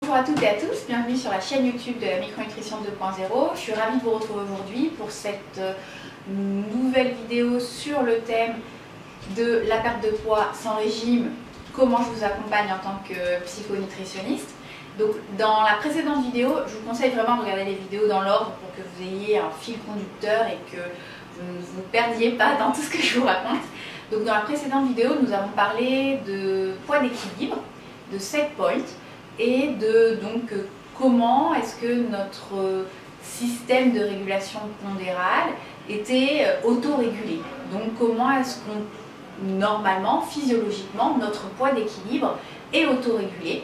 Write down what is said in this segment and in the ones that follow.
Bonjour à toutes et à tous, bienvenue sur la chaîne YouTube de la micronutrition 2.0. Je suis ravie de vous retrouver aujourd'hui pour cette nouvelle vidéo sur le thème de la perte de poids sans régime, comment je vous accompagne en tant que psychonutritionniste. Donc dans la précédente vidéo, je vous conseille vraiment de regarder les vidéos dans l'ordre pour que vous ayez un fil conducteur et que vous ne vous perdiez pas dans tout ce que je vous raconte. Donc dans la précédente vidéo, nous avons parlé de poids d'équilibre, de set point et de comment est-ce que notre système de régulation pondérale était autorégulé. Donc comment est-ce qu'on, normalement, physiologiquement, notre poids d'équilibre est autorégulé.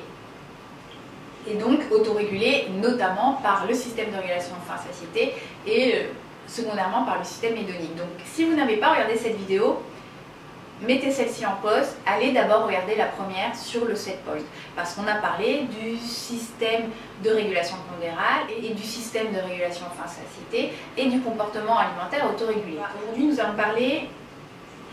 Et donc autorégulé notamment par le système de régulation faim-satiété et secondairement par le système hédonique. Donc si vous n'avez pas regardé cette vidéo, mettez celle-ci en pause, allez d'abord regarder la première sur le set point, parce qu'on a parlé du système de régulation pondérale et du système de régulation faim-satiété et du comportement alimentaire autorégulé. Aujourd'hui nous allons parler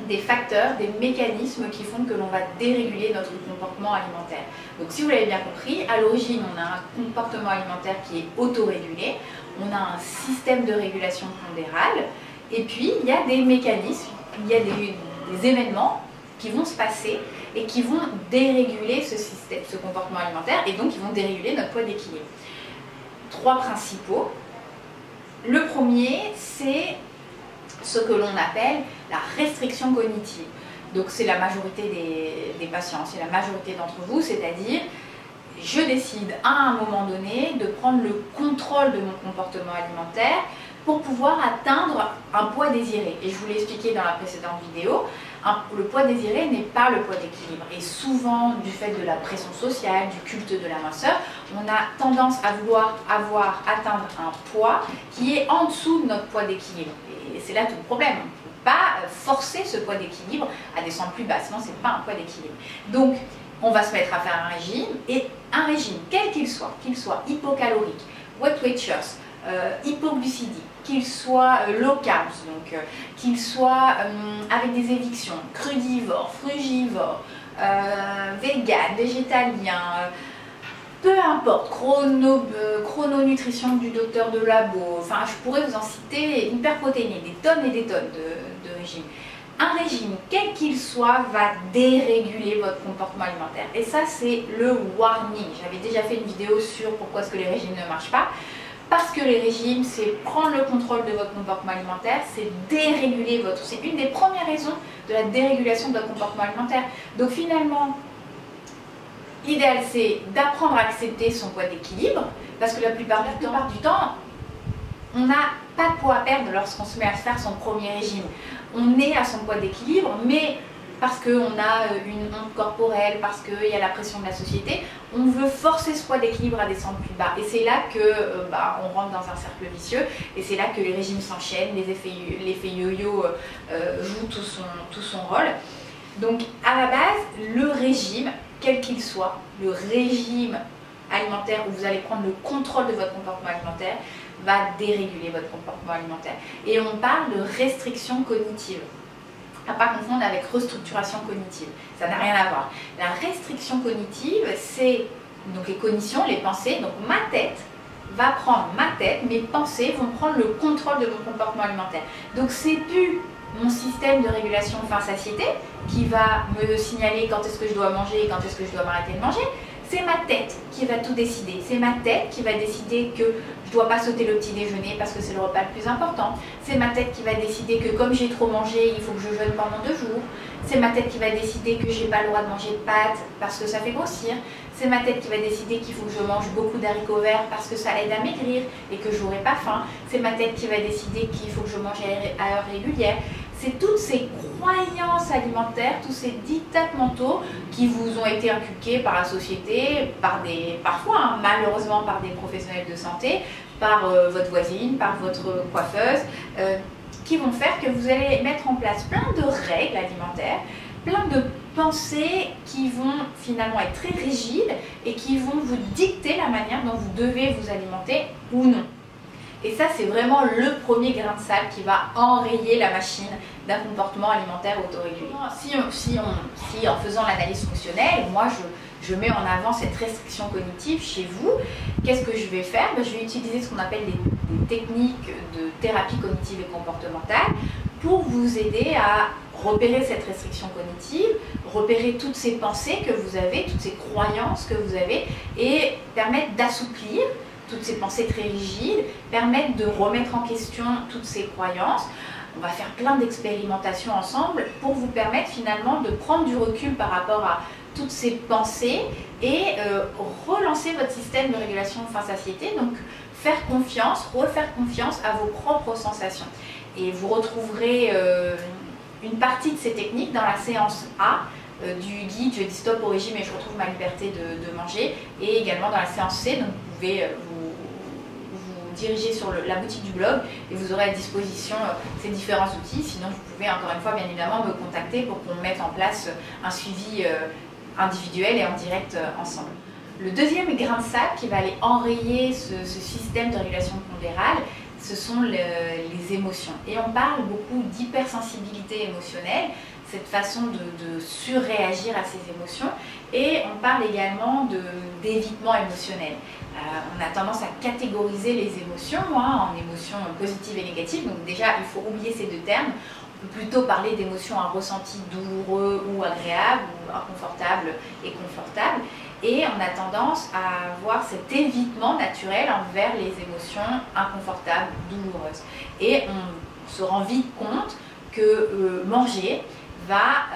des facteurs, des mécanismes qui font que l'on va déréguler notre comportement alimentaire. Donc si vous l'avez bien compris, à l'origine on a un comportement alimentaire qui est autorégulé, on a un système de régulation pondérale, et puis il y a des mécanismes, il y a des événements qui vont se passer et qui vont déréguler ce système, ce comportement alimentaire, et donc qui vont déréguler notre poids d'équilibre. Trois principaux. Le premier, c'est ce que l'on appelle la restriction cognitive. Donc c'est la majorité des patients, c'est la majorité d'entre vous, c'est-à-dire je décide à un moment donné de prendre le contrôle de mon comportement alimentaire pour pouvoir atteindre un poids désiré. Et je vous l'ai expliqué dans la précédente vidéo, le poids désiré n'est pas le poids d'équilibre. Et souvent, du fait de la pression sociale, du culte de la minceur, on a tendance à vouloir atteindre un poids qui est en dessous de notre poids d'équilibre. Et c'est là tout le problème. On ne peut pas forcer ce poids d'équilibre à descendre plus bas, sinon ce n'est pas un poids d'équilibre. Donc, on va se mettre à faire un régime, et un régime, quel qu'il soit hypocalorique, weight watchers, hypoglycémique, qu'il soit low carbs, donc qu'il soit avec des évictions, crudivore, frugivore, vegan, végétalien, peu importe, chrononutrition du docteur de labo, enfin je pourrais vous en citer hyperprotéiné, des tonnes et des tonnes de régimes. Un régime, quel qu'il soit, va déréguler votre comportement alimentaire. Et ça, c'est le warning. J'avais déjà fait une vidéo sur pourquoi est-ce que les régimes ne marchent pas. Parce que les régimes, c'est prendre le contrôle de votre comportement alimentaire, c'est déréguler votre... C'est une des premières raisons de la dérégulation de votre comportement alimentaire. Donc finalement, l'idéal, c'est d'apprendre à accepter son poids d'équilibre, parce que la plupart du temps, on n'a pas de poids à perdre lorsqu'on se met à faire son premier régime. On est à son poids d'équilibre, mais parce qu'on a une honte corporelle, parce qu'il y a la pression de la société, on veut forcer ce poids d'équilibre à descendre plus bas. Et c'est là que on rentre dans un cercle vicieux, et c'est là que les régimes s'enchaînent, l'effet yo-yo joue tout son rôle. Donc à la base, le régime, quel qu'il soit, le régime alimentaire où vous allez prendre le contrôle de votre comportement alimentaire, va déréguler votre comportement alimentaire. Et on parle de restriction cognitive. À ne pas confondre avec restructuration cognitive. Ça n'a rien à voir. La restriction cognitive, c'est donc les cognitions, les pensées. Donc ma tête va prendre mes pensées vont prendre le contrôle de mon comportement alimentaire. Donc c'est plus mon système de régulation faim-satiété qui va me signaler quand est-ce que je dois manger et quand est-ce que je dois m'arrêter de manger. C'est ma tête qui va tout décider. C'est ma tête qui va décider que je ne dois pas sauter le petit déjeuner parce que c'est le repas le plus important. C'est ma tête qui va décider que comme j'ai trop mangé, il faut que je jeûne pendant 2 jours. C'est ma tête qui va décider que je n'ai pas le droit de manger de pâtes parce que ça fait grossir. C'est ma tête qui va décider qu'il faut que je mange beaucoup d'haricots verts parce que ça aide à maigrir et que je n'aurai pas faim. C'est ma tête qui va décider qu'il faut que je mange à heure régulière. C'est toutes ces croyances alimentaires, tous ces diktats mentaux qui vous ont été inculqués par la société, parfois malheureusement par des professionnels de santé, par votre voisine, par votre coiffeuse, qui vont faire que vous allez mettre en place plein de règles alimentaires, plein de pensées qui vont finalement être très rigides et qui vont vous dicter la manière dont vous devez vous alimenter ou non. Et ça, c'est vraiment le premier grain de sable qui va enrayer la machine d'un comportement alimentaire autorégulé. Si en faisant l'analyse fonctionnelle, moi je je mets en avant cette restriction cognitive chez vous, qu'est-ce que je vais faire? Je vais utiliser ce qu'on appelle des techniques de thérapie cognitive et comportementale pour vous aider à repérer cette restriction cognitive, repérer toutes ces pensées que vous avez, toutes ces croyances que vous avez et permettre d'assouplir toutes ces pensées très rigides, permettre de remettre en question toutes ces croyances. On va faire plein d'expérimentations ensemble pour vous permettre finalement de prendre du recul par rapport à toutes ces pensées et relancer votre système de régulation faim-satiété, donc faire confiance, refaire confiance à vos propres sensations. Et vous retrouverez une partie de ces techniques dans la séance A du guide Je dis stop au régime et je retrouve ma liberté de manger, et également dans la séance C, donc vous pouvez vous diriger sur la boutique du blog et vous aurez à disposition ces différents outils. Sinon vous pouvez encore une fois bien évidemment me contacter pour qu'on mette en place un suivi individuel et en direct ensemble. Le deuxième grain de sable qui va aller enrayer ce système de régulation pondérale, ce sont les émotions. Et on parle beaucoup d'hypersensibilité émotionnelle, cette façon de surréagir à ces émotions, et on parle également d'évitement émotionnel. On a tendance à catégoriser les émotions en émotions positives et négatives, donc déjà il faut oublier ces deux termes. On peut plutôt parler d'émotions à ressenti douloureux ou agréable, ou inconfortable et confortable. Et on a tendance à avoir cet évitement naturel envers les émotions inconfortables, douloureuses. Et on se rend vite compte que manger va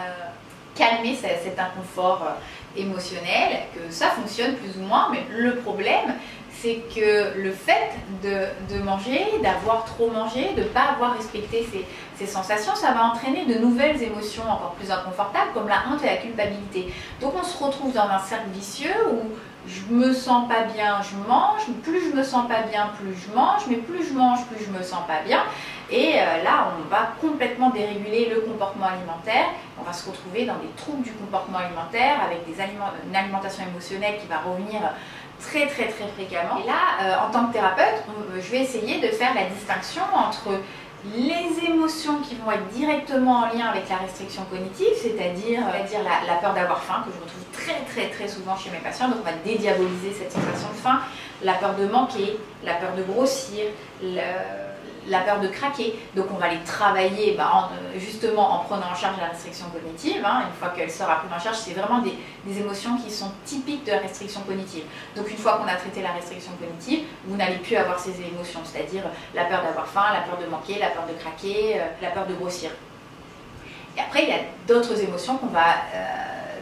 calmer cet inconfort émotionnel, que ça fonctionne plus ou moins, mais le problème, c'est que le fait de manger, d'avoir trop mangé, de ne pas avoir respecté ces sensations, ça va entraîner de nouvelles émotions encore plus inconfortables, comme la honte et la culpabilité. Donc on se retrouve dans un cercle vicieux où je me sens pas bien, je mange, plus je me sens pas bien, plus je mange, mais plus je mange, plus je me sens pas bien. Et là, on va complètement déréguler le comportement alimentaire. On va se retrouver dans des troubles du comportement alimentaire avec une alimentation émotionnelle qui va revenir très fréquemment. Et là, en tant que thérapeute, je vais essayer de faire la distinction entre les émotions qui vont être directement en lien avec la restriction cognitive, c'est-à-dire la peur d'avoir faim, que je retrouve très souvent chez mes patients. Donc on va dédiaboliser cette sensation de faim, la peur de manquer, la peur de grossir, la peur de craquer. Donc on va les travailler justement en prenant en charge la restriction cognitive. Une fois qu'elle sera prise en charge, c'est vraiment des émotions qui sont typiques de la restriction cognitive. Donc une fois qu'on a traité la restriction cognitive, vous n'allez plus avoir ces émotions, c'est-à-dire la peur d'avoir faim, la peur de manquer, la peur de craquer, la peur de grossir. Et après, il y a d'autres émotions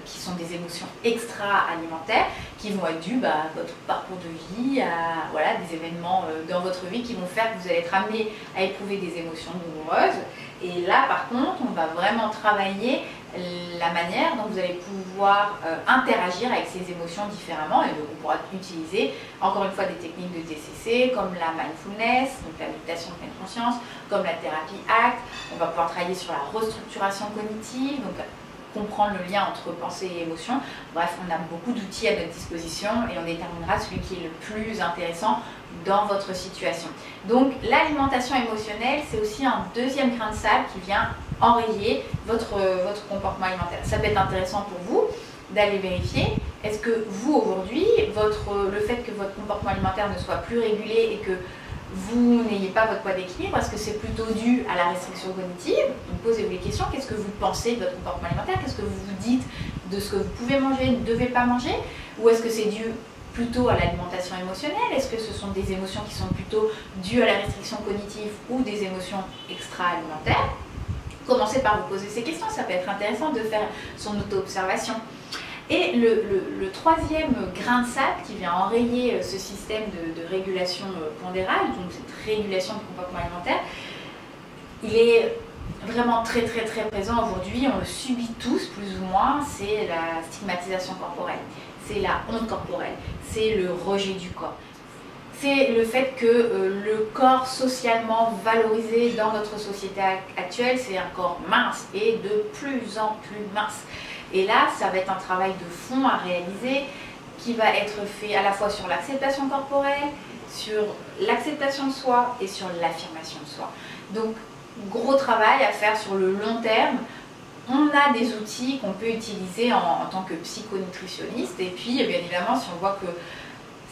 qui sont des émotions extra-alimentaires, qui vont être dues à votre parcours de vie, à des événements dans votre vie qui vont faire que vous allez être amené à éprouver des émotions douloureuses. Et là, par contre, on va vraiment travailler la manière dont vous allez pouvoir interagir avec ces émotions différemment, et donc on pourra utiliser encore une fois des techniques de TCC comme la mindfulness, donc la méditation de pleine conscience, comme la thérapie ACT. On va pouvoir travailler sur la restructuration cognitive, donc comprendre le lien entre pensée et émotion. Bref, on a beaucoup d'outils à notre disposition et on déterminera celui qui est le plus intéressant dans votre situation. Donc l'alimentation émotionnelle, c'est aussi un deuxième grain de sable qui vient enrayer votre comportement alimentaire. Ça peut être intéressant pour vous d'aller vérifier, est-ce que vous aujourd'hui, le fait que votre comportement alimentaire ne soit plus régulé et que vous n'ayez pas votre poids d'équilibre, est-ce que c'est plutôt dû à la restriction cognitive? Donc posez-vous les questions, qu'est-ce que vous pensez de votre comportement alimentaire? Qu'est-ce que vous vous dites de ce que vous pouvez manger, ne devez pas manger? Ou est-ce que c'est dû plutôt à l'alimentation émotionnelle? Est-ce que ce sont des émotions qui sont plutôt dues à la restriction cognitive ou des émotions extra-alimentaires? Commencez par vous poser ces questions, ça peut être intéressant de faire son auto-observation. Et le troisième grain de sable qui vient enrayer ce système de régulation pondérale, donc cette régulation du comportement alimentaire, il est vraiment très présent aujourd'hui, on le subit tous plus ou moins, c'est la stigmatisation corporelle, c'est la honte corporelle, c'est le rejet du corps. C'est le fait que le corps socialement valorisé dans notre société actuelle, c'est un corps mince et de plus en plus mince. Et là, ça va être un travail de fond à réaliser qui va être fait à la fois sur l'acceptation corporelle, sur l'acceptation de soi et sur l'affirmation de soi. Donc, gros travail à faire sur le long terme On a des outils qu'on peut utiliser en tant que psychonutritionniste, et puis bien évidemment si on voit que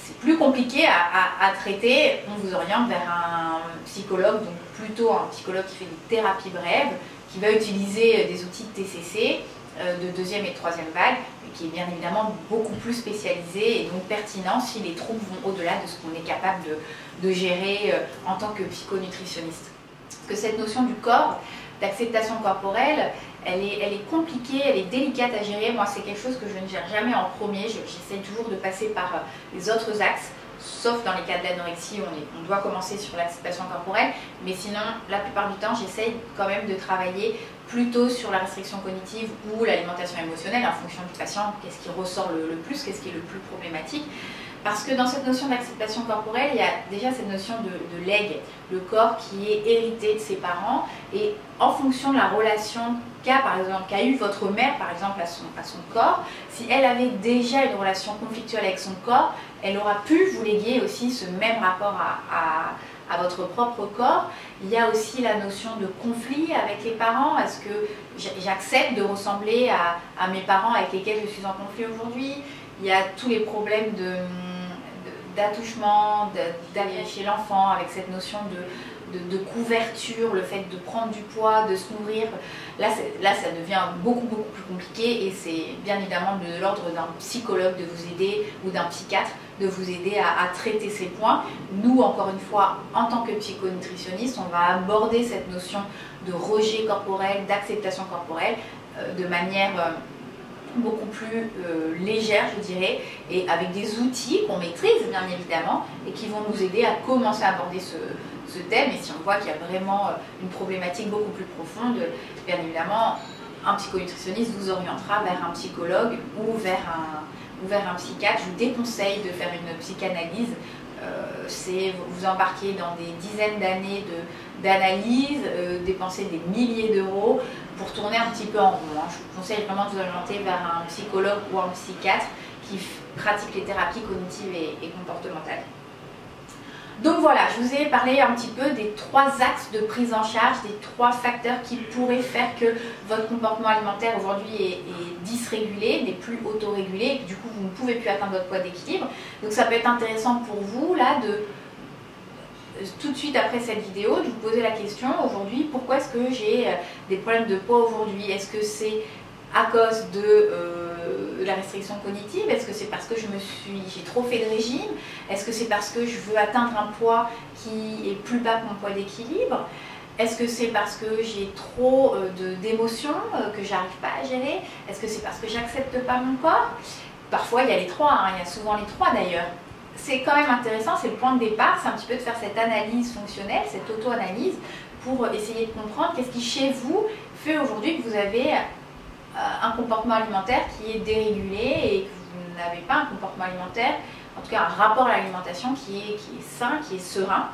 c'est plus compliqué à traiter, on vous oriente vers un psychologue, donc plutôt un psychologue qui fait des thérapies brèves, qui va utiliser des outils de TCC, de deuxième et de troisième vague, qui est bien évidemment beaucoup plus spécialisé et donc pertinent si les troubles vont au-delà de ce qu'on est capable de gérer en tant que psychonutritionniste. Parce que cette notion du corps, d'acceptation corporelle, elle est compliquée, elle est délicate à gérer. Moi, c'est quelque chose que je ne gère jamais en premier. J'essaie toujours de passer par les autres axes, sauf dans les cas de l'anorexie, on doit commencer sur l'acceptation corporelle. Mais sinon, la plupart du temps, j'essaie quand même de travailler plutôt sur la restriction cognitive ou l'alimentation émotionnelle, en fonction du patient, qu'est-ce qui ressort le plus, qu'est-ce qui est le plus problématique. Parce que dans cette notion d'acceptation corporelle, il y a déjà cette notion de legs, le corps qui est hérité de ses parents, et en fonction de la relation qu'a eu votre mère par exemple à son corps, si elle avait déjà une relation conflictuelle avec son corps, elle aura pu vous léguer aussi ce même rapport à votre propre corps. Il y a aussi la notion de conflit avec les parents. Est-ce que j'accepte de ressembler à mes parents avec lesquels je suis en conflit aujourd'hui? Il y a tous les problèmes d'attouchement, d'aller chez l'enfant avec cette notion de couverture, le fait de prendre du poids, de se nourrir. Là, ça devient beaucoup plus compliqué et c'est bien évidemment de l'ordre d'un psychologue de vous aider ou d'un psychiatre de vous aider à traiter ces points. Nous, encore une fois, en tant que psychonutritionniste, on va aborder cette notion de rejet corporel, d'acceptation corporelle de manière beaucoup plus légère, je dirais, et avec des outils qu'on maîtrise bien évidemment et qui vont nous aider à commencer à aborder ce thème. Et si on voit qu'il y a vraiment une problématique beaucoup plus profonde, bien évidemment, un psychonutritionniste vous orientera vers un psychologue ou vers un psychiatre. Je vous déconseille de faire une psychanalyse. C'est vous embarquer dans des dizaines d'années d'analyse, dépenser des milliers d'euros pour tourner un petit peu en rond. Je vous conseille vraiment de vous orienter vers un psychologue ou un psychiatre qui pratique les thérapies cognitives et comportementales. Donc voilà, je vous ai parlé un petit peu des 3 axes de prise en charge, des 3 facteurs qui pourraient faire que votre comportement alimentaire aujourd'hui est dysrégulé, n'est plus autorégulé, et que du coup vous ne pouvez plus atteindre votre poids d'équilibre. Donc ça peut être intéressant pour vous là de tout de suite après cette vidéo de vous poser la question aujourd'hui, pourquoi est-ce que j'ai des problèmes de poids aujourd'hui? Est-ce que c'est à cause de la restriction cognitive? Est-ce que c'est parce que j'ai trop fait de régime? Est-ce que c'est parce que je veux atteindre un poids qui est plus bas que mon poids d'équilibre? Est-ce que c'est parce que j'ai trop d'émotions que j'arrive pas à gérer? Est-ce que c'est parce que j'accepte pas mon corps? Parfois il y a les 3, hein, il y a souvent les 3 d'ailleurs. C'est quand même intéressant, c'est le point de départ, c'est un petit peu de faire cette analyse fonctionnelle, cette auto-analyse pour essayer de comprendre qu'est-ce qui chez vous fait aujourd'hui que vous avez un comportement alimentaire qui est dérégulé et que vous n'avez pas un comportement alimentaire, en tout cas un rapport à l'alimentation qui est sain, qui est serein.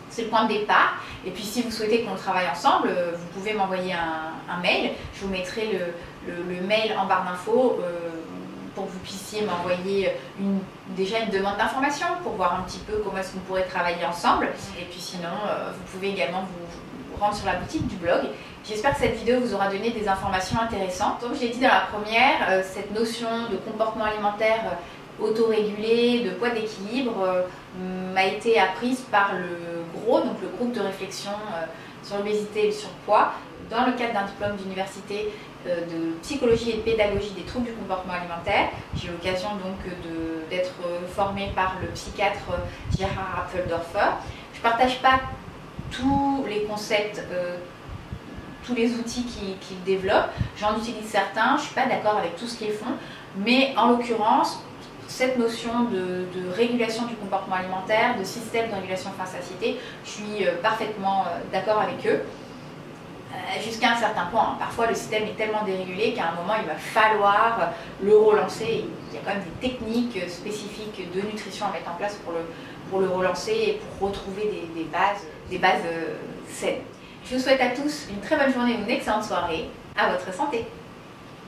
C'est le point de départ. Et puis si vous souhaitez qu'on travaille ensemble, vous pouvez m'envoyer un mail. Je vous mettrai le mail en barre d'infos pour que vous puissiez m'envoyer déjà une demande d'information pour voir un petit peu comment est-ce qu'on pourrait travailler ensemble. Et puis sinon, vous pouvez également vous rendre sur la boutique du blog. J'espère que cette vidéo vous aura donné des informations intéressantes. Comme je l'ai dit dans la première, cette notion de comportement alimentaire autorégulé, de poids d'équilibre, m'a été apprise par le GROS, donc le groupe de réflexion sur l'obésité et le surpoids, dans le cadre d'un diplôme d'université de psychologie et de pédagogie des troubles du comportement alimentaire. J'ai eu l'occasion donc d'être formée par le psychiatre Gerhard Apfeldorfer. Je ne partage pas tous les concepts, tous les outils qu'ils développent. J'en utilise certains, je ne suis pas d'accord avec tout ce qu'ils font, mais en l'occurrence, cette notion de régulation du comportement alimentaire, de système de régulation face-satiété, je suis parfaitement d'accord avec eux. Jusqu'à un certain point. Parfois le système est tellement dérégulé qu'à un moment il va falloir le relancer. Il y a quand même des techniques spécifiques de nutrition à mettre en place pour le relancer et pour retrouver des bases saines. Je vous souhaite à tous une très bonne journée ou une excellente soirée. À votre santé!